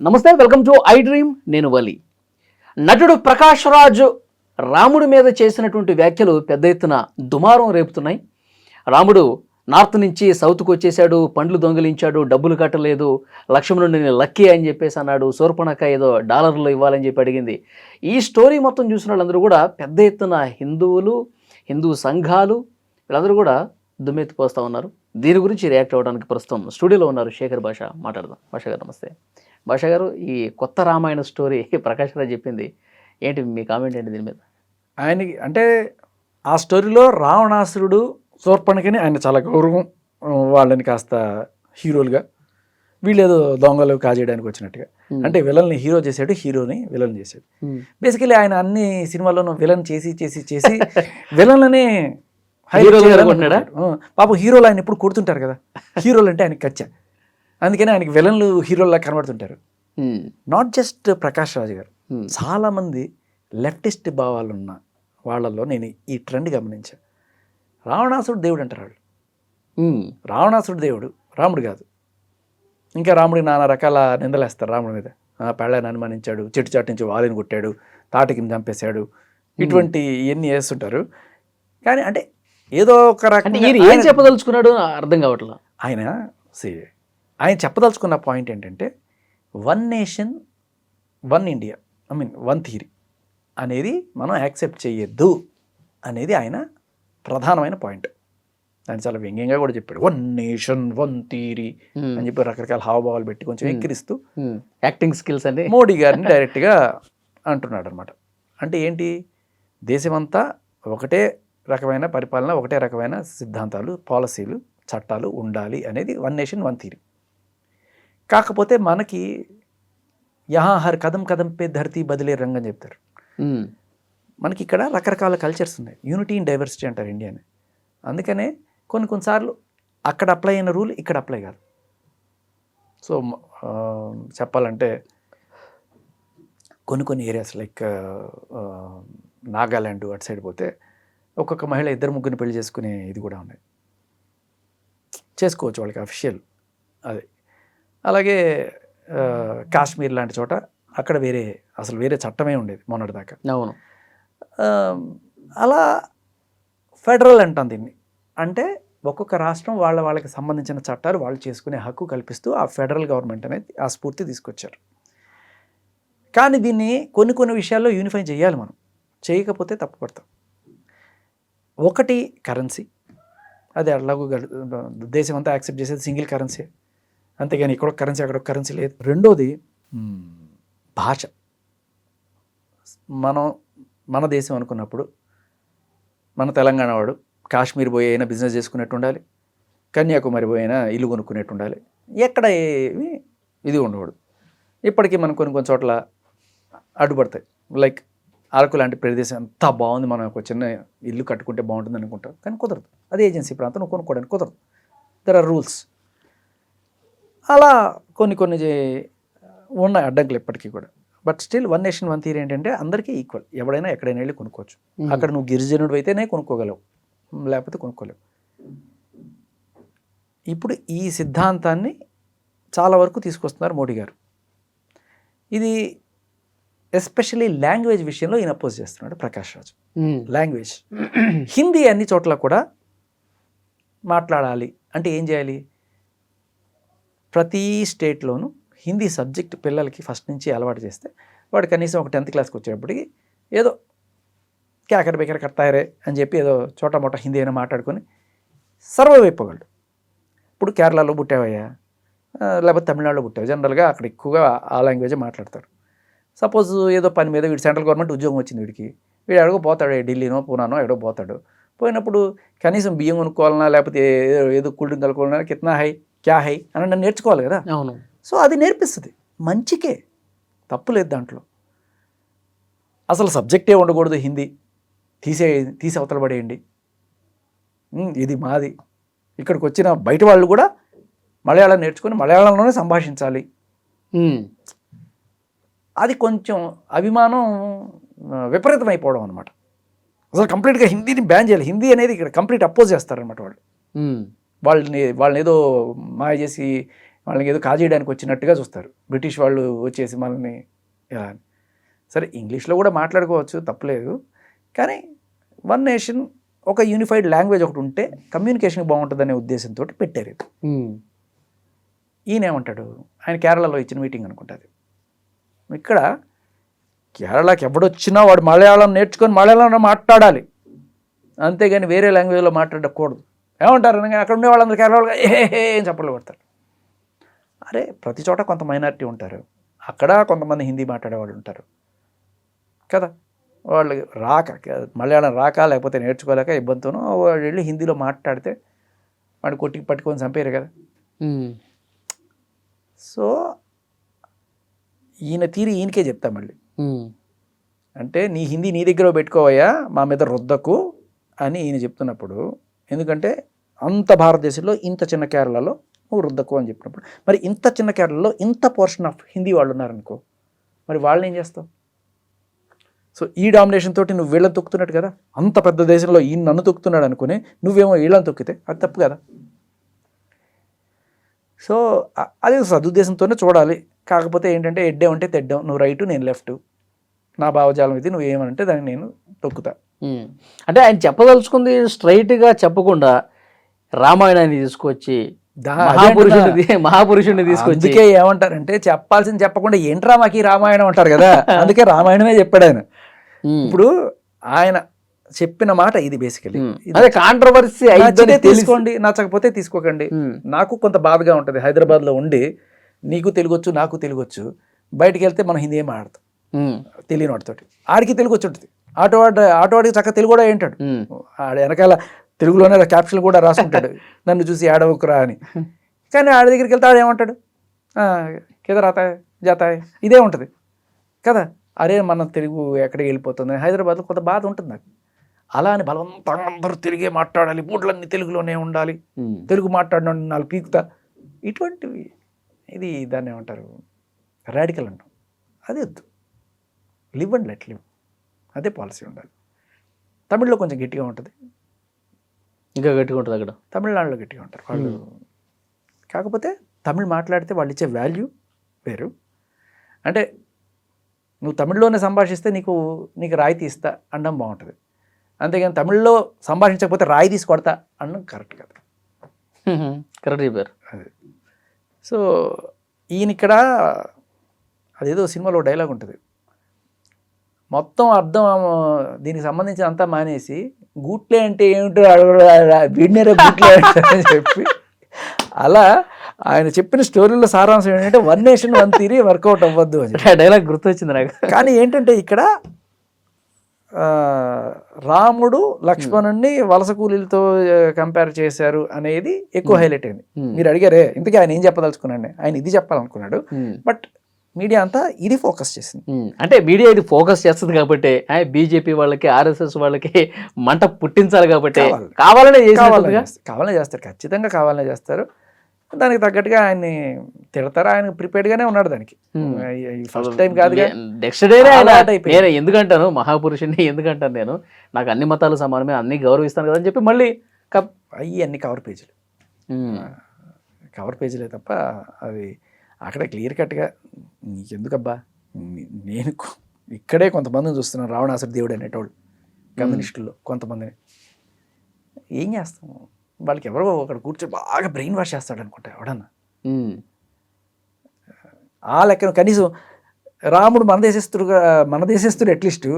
నమస్తే, welcome to I dream. నేను వలి. నటుడు ప్రకాష్ రాజ్ రాముడి మీద చేసినటువంటి వ్యాఖ్యలు పెద్ద ఎత్తున దుమారం రేపుతున్నాయి. రాముడు నార్త్ నుంచి సౌత్కి వచ్చేసాడు, పండ్లు దొంగిలించాడు, డబ్బులు కట్టలేదు, లక్ష్మణుడిని నేను లక్కీ అని చెప్పేసి అన్నాడు, శూర్పణఖ ఏదో డాలర్లు ఇవ్వాలని చెప్పి అడిగింది. ఈ స్టోరీ మొత్తం చూసిన వాళ్ళందరూ కూడా పెద్ద ఎత్తున హిందువులు, హిందూ సంఘాలు వీళ్ళందరూ కూడా దుమ్మెత్తిపోస్తూ ఉన్నారు. దీని గురించి రియాక్ట్ అవ్వడానికి ప్రస్తుతం స్టూడియోలో ఉన్నారు శేఖర్ భాష. మాట్లాడదాం. భాష గారు నమస్తే. భాష గారు, ఈ కొత్త రామాయణ స్టోరీ ప్రకాష్ రాజ్ చెప్పింది ఏంటి, మీ కామెంట్ ఏంటి దీని మీద? ఆయనకి అంటే ఆ స్టోరీలో రావణాసురుడు శూర్పణఖని ఆయన చాలా గౌరవం, వాళ్ళని కాస్త హీరోలుగా, వీళ్ళేదో దొంగలు కాజేయడానికి వచ్చినట్టుగా. అంటే విలన్ని హీరో చేశాడు, హీరోని విలన్ చేశాడు. బేసికలీ ఆయన అన్ని సినిమాల్లోనూ విలన్ చేసి చేసి చేసి విలన్లనే పాపం హీరోలు ఆయన ఎప్పుడు కొడుతుంటారు కదా, హీరోలు అంటే ఆయనకి కచ్చా, అందుకని ఆయనకి విలన్లు హీరోల్లా కనబడుతుంటారు. నాట్ జస్ట్ ప్రకాష్ రాజ్ గారు, చాలామంది లెఫ్టిస్ట్ భావాలు ఉన్న వాళ్ళల్లో నేను ఈ ట్రెండ్ గమనించాను. రావణాసుడు దేవుడు అంటారు వాళ్ళు. రావణాసుడు దేవుడు, రాముడు కాదు. ఇంకా రాముడికి నానా రకాల నిందలేస్తారు రాముడి మీద. పెళ్ళని అనుమానించాడు, చెట్టు చాటు నుంచి వాలిని కొట్టాడు, తాటికి చంపేశాడు, ఇటువంటి ఇవన్నీ వేస్తుంటారు. కానీ అంటే ఏదో ఒక రకంగా ఏం చెప్పదలుచుకున్నాడు అర్థం కావట్లేదు. ఆయన చెప్పదలుచుకున్న పాయింట్ ఏంటంటే one nation one India, one theory అనేది మనం యాక్సెప్ట్ చేయొద్దు అనేది ఆయన ప్రధానమైన పాయింట్. ఆయన చాలా వ్యంగ్యంగా కూడా చెప్పాడు, వన్ నేషన్ వన్ థియరీ అని చెప్పి రకరకాల హావభావాలు పెట్టి కొంచెం ఎక్కిరిస్తూ యాక్టింగ్ స్కిల్స్ అంటే మోడీ గారిని డైరెక్ట్గా అంటున్నాడు అనమాట. అంటే ఏంటి, దేశమంతా ఒకటే రకమైన పరిపాలన, ఒకటే రకమైన సిద్ధాంతాలు, పాలసీలు, చట్టాలు ఉండాలి అనేది వన్ నేషన్ వన్ థియరీ. కాకపోతే మనకి యహా హర్ కదం కదం పే ధరతీ బదిలే రంగ్ అని చెప్తారు. మనకి ఇక్కడ రకరకాల కల్చర్స్ ఉన్నాయి, యూనిటీ ఇన్ డైవర్సిటీ అంటారు ఇండియాని. అందుకనే కొన్నిసార్లు అక్కడ అప్లై అయిన రూల్ ఇక్కడ అప్లై కాదు. సో చెప్పాలంటే కొన్ని ఏరియాస్ లైక్ నాగాల్యాండ్ అటు సైడ్ పోతే ఒక్కొక్క మహిళ ఇద్దరు ముగ్గురిని పెళ్లి చేసుకునే ఇది కూడా ఉన్నాయి, చేసుకోవచ్చు వాళ్ళకి అఫిషియల్ అది. అలాగే కాశ్మీర్ లాంటి చోట అక్కడ అసలు వేరే చట్టమే ఉండేది మొన్నటిదాకా. అవును. అలా ఫెడరల్ అంటాం దీన్ని. అంటే ఒక్కొక్క రాష్ట్రం వాళ్ళకి సంబంధించిన చట్టాలు వాళ్ళు చేసుకునే హక్కు కల్పిస్తూ ఆ ఫెడరల్ గవర్నమెంట్ అనేది ఆ స్ఫూర్తి తీసుకొచ్చారు. కానీ దీన్ని కొన్ని విషయాల్లో యూనిఫై చేయాలి మనం, చేయకపోతే తప్పు పడతాం. ఒకటి కరెన్సీ, అది అట్లాగూ దేశం అంతా యాక్సెప్ట్ చేసేది సింగిల్ కరెన్సీ, అంతేగాని ఇక్కడ కరెన్సీ అక్కడ కరెన్సీ లేదు. రెండోది భాష. మన దేశం అనుకున్నప్పుడు మన తెలంగాణ వాడు కాశ్మీర్ పోయి అయినా బిజినెస్ చేసుకునేట్టు ఉండాలి, కన్యాకుమారి పోయి అయినా ఇల్లు కొనుక్కునేట్టు ఉండాలి, ఎక్కడ ఏమి ఇది ఉండకూడదు. ఇప్పటికీ మనం కొన్ని చోట్ల అడ్డుపడతాయి. లైక్ అరకు లాంటి ప్రదేశం ఎంత బాగుంది, మనం ఒక చిన్న ఇల్లు కట్టుకుంటే బాగుంటుంది అనుకుంటాం, కానీ కుదరదు. అది ఏజెన్సీ ప్రాంతం, నువ్వు కొనుక్కోవడానికి కుదరదు. There are rules. అలా కొన్ని ఉన్నాయి అడ్డంకులు ఇప్పటికీ కూడా. But still one nation one theory ఏంటంటే అందరికీ ఈక్వల్, ఎవడైనా ఎక్కడైనా వెళ్ళి కొనుక్కోవచ్చు. అక్కడ నువ్వు గిరిజనుడు అయితేనే కొనుక్కోగలవు, లేకపోతే కొనుక్కోలేవు. ఇప్పుడు ఈ సిద్ధాంతాన్ని చాలా వరకు తీసుకొస్తున్నారు మోడీ గారు. ఇది ఎస్పెషల్లీ లాంగ్వేజ్ విషయంలో ఈయన అపోజ్ చేస్తున్నాడు ప్రకాష్ రాజ్. లాంగ్వేజ్, హిందీ అన్ని చోట్ల కూడా మాట్లాడాలి అంటే ఏం చేయాలి? ప్రతి స్టేట్లోనూ హిందీ సబ్జెక్ట్ పిల్లలకి ఫస్ట్ నుంచి అలవాటు చేస్తే వాడు కనీసం ఒక 10th క్లాస్కి వచ్చేటప్పటికి ఏదో క్యాకర్ బేకర్ కర్తాయరే అని చెప్పి ఏదో చోట మోట హిందీ అయినా మాట్లాడుకొని సర్వైవ్ అయిపోగలడు. ఇప్పుడు కేరళలో పుట్టావయ్యా, లేకపోతే తమిళనాడులో పుట్టావు, జనరల్గా అక్కడ ఎక్కువగా ఆ లాంగ్వేజే మాట్లాడతారు. సపోజ్ ఏదో పని మీద వీడు సెంట్రల్ గవర్నమెంట్ ఉద్యోగం వచ్చింది, వీడు ఎక్కడికో పోతాడు, ఢిల్లీనో పూనానో ఎక్కడో పోతాడు. పోయినప్పుడు కనీసం బియ్యం కొనుక్కోవాలన్నా లేకపోతే ఏదో కూల్ డ్రింక్ కలుకోవాలన్నా కిత్నా హై క్యా హై అని నన్ను నేర్చుకోవాలి కదా. అవును. సో అది నేర్పిస్తుంది, మంచికే, తప్పు లేదు దాంట్లో. అసలు సబ్జెక్టే ఉండకూడదు, హిందీ తీసి అవతల పడేయండి, ఇది మాది. ఇక్కడికి వచ్చిన బయట వాళ్ళు కూడా మలయాళం నేర్చుకొని మలయాళంలోనే సంభాషించాలి. అది కొంచెం అభిమానం విపరీతం అయిపోవడం అనమాట. అసలు కంప్లీట్గా హిందీని బ్యాన్ చేయాలి. హిందీ అనేది ఇక్కడ కంప్లీట్ అపోజ్ చేస్తారనమాట వాళ్ళు. వాళ్ళని ఏదో మాయ చేసి వాళ్ళకి ఏదో కాజేయడానికి వచ్చినట్టుగా చూస్తారు. బ్రిటిష్ వాళ్ళు వచ్చేసి మనల్ని ఎలా అని. సరే ఇంగ్లీష్లో కూడా మాట్లాడుకోవచ్చు, తప్పలేదు. కానీ వన్ నేషన్, ఒక యూనిఫైడ్ లాంగ్వేజ్ ఒకటి ఉంటే కమ్యూనికేషన్ బాగుంటుందనే ఉద్దేశంతో పెట్టారు ఇది. ఈయన ఏమంటాడు, ఆయన కేరళలో ఇచ్చిన మీటింగ్ అనుకుంటుంది. ఇక్కడ కేరళకి ఎవడొచ్చినా వాడు మలయాళం నేర్చుకొని మలయాళంలో మాట్లాడాలి, అంతేగాని వేరే లాంగ్వేజ్లో మాట్లాడకూడదు. ఏమంటారు అనగా అక్కడ ఉండే వాళ్ళందరూ కేరళ వాళ్ళగా ఏం చప్పట్లు కొడతారు. అరే ప్రతి చోట కొంత మైనారిటీ ఉంటారు, అక్కడ కొంతమంది హిందీ మాట్లాడేవాళ్ళు ఉంటారు కదా. వాళ్ళు రాక, మలయాళం రాక లేకపోతే నేర్చుకోలేక ఇబ్బందితోనూ వాళ్ళు వెళ్ళి హిందీలో మాట్లాడితే వాడు కొట్టి పట్టుకొని చంపారు కదా. సో ఈయన తీరి ఈయనకే చెప్తా మళ్ళీ, అంటే నీ హిందీ నీ దగ్గర పెట్టుకోవయ్యా, మా మీద రుద్దకు అని ఈయన చెప్తున్నప్పుడు, ఎందుకంటే అంత భారతదేశంలో ఇంత చిన్న కేరళలో నువ్వు రుద్దకు అని చెప్పినప్పుడు, మరి ఇంత చిన్న కేరళలో ఇంత పోర్షన్ ఆఫ్ హిందీ వాళ్ళు ఉన్నారనుకో, మరి వాళ్ళని ఏం చేస్తావు? సో ఈ డామినేషన్ తోటి నువ్వు వీళ్ళని తొక్కుతున్నట్టు కదా. అంత పెద్ద దేశంలో ఈయన నన్ను తొక్కుతున్నాడు అనుకుని నువ్వేమో వీళ్ళని తొక్కితే అది తప్పు కదా. సో అది సదుద్దేశంతోనే చూడాలి. కాకపోతే ఏంటంటే ఎడ్డే ఉంటే తెడ్డాం, నువ్వు రైటు నేను లెఫ్ట్, నా భావజాలం ఇది, నువ్వు ఏమంటే దాన్ని నేను తొక్కుతా. అంటే ఆయన చెప్పదలుచుకుంది స్ట్రైట్గా చెప్పకుండా రామాయణాన్ని తీసుకొచ్చి మహాపురుషుడిని తీసుకొచ్చి, అందుకే ఏమంటారంటే చెప్పాల్సింది చెప్పకుండా ఏంట్రా మాకు రామాయణం అంటారు కదా. అందుకే రామాయణమే చెప్పాడు ఆయన. ఇప్పుడు ఆయన చెప్పిన మాట ఇది బేసికలీ. అదే కాంట్రవర్సీ అయితే తీసుకోండి, నచ్చకపోతే తీసుకోకండి. నాకు కొంత బాధగా ఉంటుంది, హైదరాబాద్లో ఉండి నీకు తెలుగొచ్చు నాకు తెలుగొచ్చు, బయటికి వెళ్తే మనం హిందీ ఏం ఆడతాం తెలియని వాడితోటి. ఆడికి తెలుగు వచ్చి ఉంటుంది, ఆటోవాడికి చక్కగా తెలుగు కూడా ఏంటాడు, ఆడ వెనకాల తెలుగులోనే క్యాప్షన్ కూడా రాసుకుంటాడు నన్ను చూసి ఆడవకురా అని. కానీ ఆడ దగ్గరికి వెళ్తే ఆడ ఏమంటాడు, కిదరాతాయ్ జాతాయ్ ఇదే ఉంటుంది కదా. అరే మన తెలుగు ఎక్కడికి వెళ్ళిపోతుంది. హైదరాబాద్లో కొంత బాధ ఉంటుంది నాకు. అలా అని బలవంతంగా అందరూ తెలుగే మాట్లాడాలి, బూట్లన్నీ తెలుగులోనే ఉండాలి, తెలుగు మాట్లాడిన నాలుగు పీకుతా, ఇటువంటివి ఇది దాన్ని ఏమంటారు రాడికల్ అంటాం. అది వద్దు, లివ్ అండ్ లెట్ లివ్, అదే పాలసీ ఉండాలి. తమిళ్లో కొంచెం గట్టిగా ఉంటుంది, ఇంకా గట్టిగా ఉంటుంది అక్కడ. తమిళనాడులో గట్టిగా ఉంటారు వాళ్ళు. కాకపోతే తమిళ్ మాట్లాడితే వాళ్ళు ఇచ్చే వాల్యూ వేరు. అంటే నువ్వు తమిళ్లోనే సంభాషిస్తే నీకు రాయితీ ఇస్తా అనడం బాగుంటుంది, అంతేగాని తమిళ్లో సంభాషించకపోతే రాయి తీసి కొడతా అనడం కరెక్ట్ కదా. కరెక్ట్ చెప్పారు. అది సో ఈయన ఇక్కడ అదేదో సినిమాలో డైలాగ్ ఉంటుంది, మొత్తం అర్థం దీనికి సంబంధించిన అంతా మానేసి గూట్లే అంటే ఏమిటో వీడినేరే గూట్లే అని చెప్పి, అలా ఆయన చెప్పిన స్టోరీలో సారాంశం ఏంటంటే one nation one theory work out అవ్వద్దు అని డైలాగ్ గుర్తొచ్చింది నాకు. కానీ ఏంటంటే ఇక్కడ రాముడు లక్ష్మణుడిని వలస కూలీలతో కంపేర్ చేశారు అనేది ఎక్కువ హైలైట్ అయింది. మీరు అడిగారే ఇంతకీ ఆయన ఏం చెప్పదలుచుకున్నాడు, ఆయన ఇది చెప్పాలనుకున్నాడు, బట్ మీడియా అంతా ఇది ఫోకస్ చేసింది. అంటే మీడియా ఇది ఫోకస్ చేస్తుంది కాబట్టి బీజేపీ వాళ్ళకి ఆర్ఎస్ఎస్ వాళ్ళకి మంట పుట్టించాలి కాబట్టి కావాలనే చేస్తారు, ఖచ్చితంగా కావాలనే చేస్తారు. దానికి తగ్గట్టుగా ఆయన్ని తిడతారు, ఆయన ప్రిపేర్డ్గానే ఉన్నాడు దానికి. ఫస్ట్ టైం కాదు, నెక్స్ట్ డేనే నేను ఎందుకంటాను మహాపురుషుని, ఎందుకంటాను నేను నాకు అన్ని మతాలు సమానమే, అన్ని గౌరవిస్తాను కదా అని చెప్పి మళ్ళీ అన్ని కవర్ పేజీలే తప్ప అవి అక్కడ క్లియర్ కట్గా నీకెందుకబ్బా. నేను ఇక్కడే కొంతమందిని చూస్తున్నాను, రావణాసుర దేవుడు అనేటోళ్ళు కమ్యూనిస్టుల్లో కొంతమందిని. ఏం చేస్తాం, వాళ్ళకి ఎవరో అక్కడ కూర్చొని బాగా బ్రెయిన్ వాష్ చేస్తాడు అనుకుంటా ఎవడన్నా. ఆ లెక్కన కనీసం రాముడు మన దేశస్తుడు అట్లీస్ట్,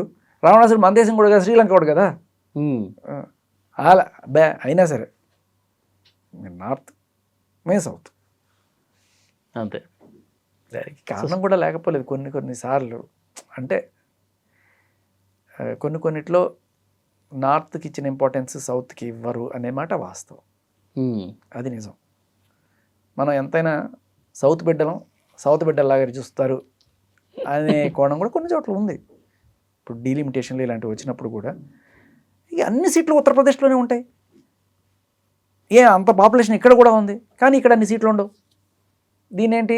రావణాసుడు మన దేశం కూడా కదా, శ్రీలంక కూడా కదా. అలా అయినా సరే నార్త్ మేము సౌత్ అంతే. దానికి కారణం కూడా లేకపోలేదు కొన్నిసార్లు. అంటే కొన్నిట్లో నార్త్కి ఇచ్చిన ఇంపార్టెన్స్ సౌత్కి ఇవ్వరు అనే మాట వాస్తవం, అది నిజం. మనం ఎంతైనా సౌత్ బిడ్డలాగా చూస్తారు అనే కోణం కూడా కొన్ని చోట్ల ఉంది. ఇప్పుడు డీలిమిటేషన్లు ఇలాంటివి వచ్చినప్పుడు కూడా ఇక అన్ని సీట్లు ఉత్తరప్రదేశ్లోనే ఉంటాయి. అంత పాపులేషన్ ఇక్కడ కూడా ఉంది, కానీ ఇక్కడ అన్ని సీట్లు ఉండవు. దీనేంటి,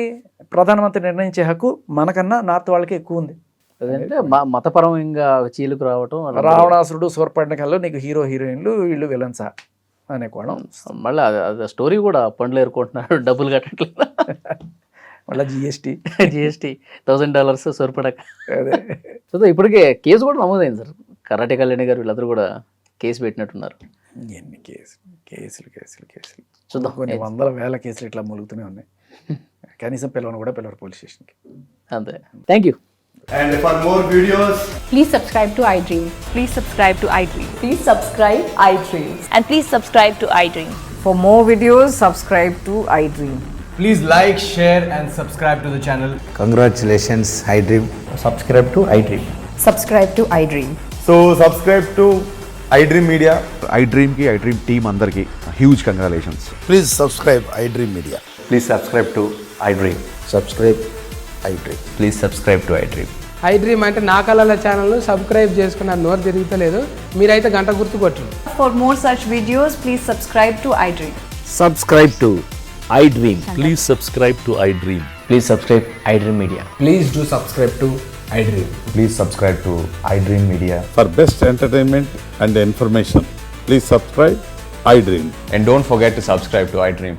ప్రధానమంత్రి నిర్ణయించే హక్కు మనకన్నా నార్త్ వాళ్ళకి ఎక్కువ ఉంది. అదంటే మతపరంగా చీలుకు రావటం. రావణాసురుడు సూర్పణఖలో నీకు హీరో హీరోయిన్లు వీళ్ళు విలన్సా, అనే కోణం. మళ్ళీ అది స్టోరీ కూడా పండ్లు ఏరుకుంటున్నాడు, డబ్బులు కట్టట్లేదు, మళ్ళీ జిఎస్టీ జిఎస్టీ $1000 సరిపడక. అదే సో ఇప్పటికే కేసు కూడా నమోదైంది సార్. కరాటే కళ్యాణి గారు వీళ్ళందరూ కూడా కేసు పెట్టినట్టున్నారు. ఎన్ని కేసులు చూద్దాం. కొన్ని వందల వేల కేసులు ఇట్లా మూలుగుతూనే ఉన్నాయి. కనీసం పిల్లవని కూడా పిల్లవారు పోలీస్ స్టేషన్కి. అంతే. Thank you. And for more videos, Please subscribe to iDream. Please subscribe to iDream. Please subscribe iDream. And please subscribe to iDream. For more videos, subscribe to iDream. please like, share and subscribe to the channel. Congratulations, iDream. Subscribe to iDream. Subscribe to iDream. So subscribe to iDream Media. iDream ki iDream team andarki huge congratulations. Please subscribe iDream Media. Please subscribe to iDream. Subscribe iDream. Please subscribe to iDream. iDream అంటే నా కళల channel subscribe చేసుకున్న నోరు తిరుగుతలేదు, మీరైతే గంట గుర్తు కొట్టండి. For more such videos, please subscribe to iDream. Subscribe to iDream. Please subscribe to iDream. Please subscribe iDream Media. Please do subscribe to iDream. Please subscribe to iDream Media. For best entertainment and information, please subscribe iDream. And don't forget to subscribe to iDream.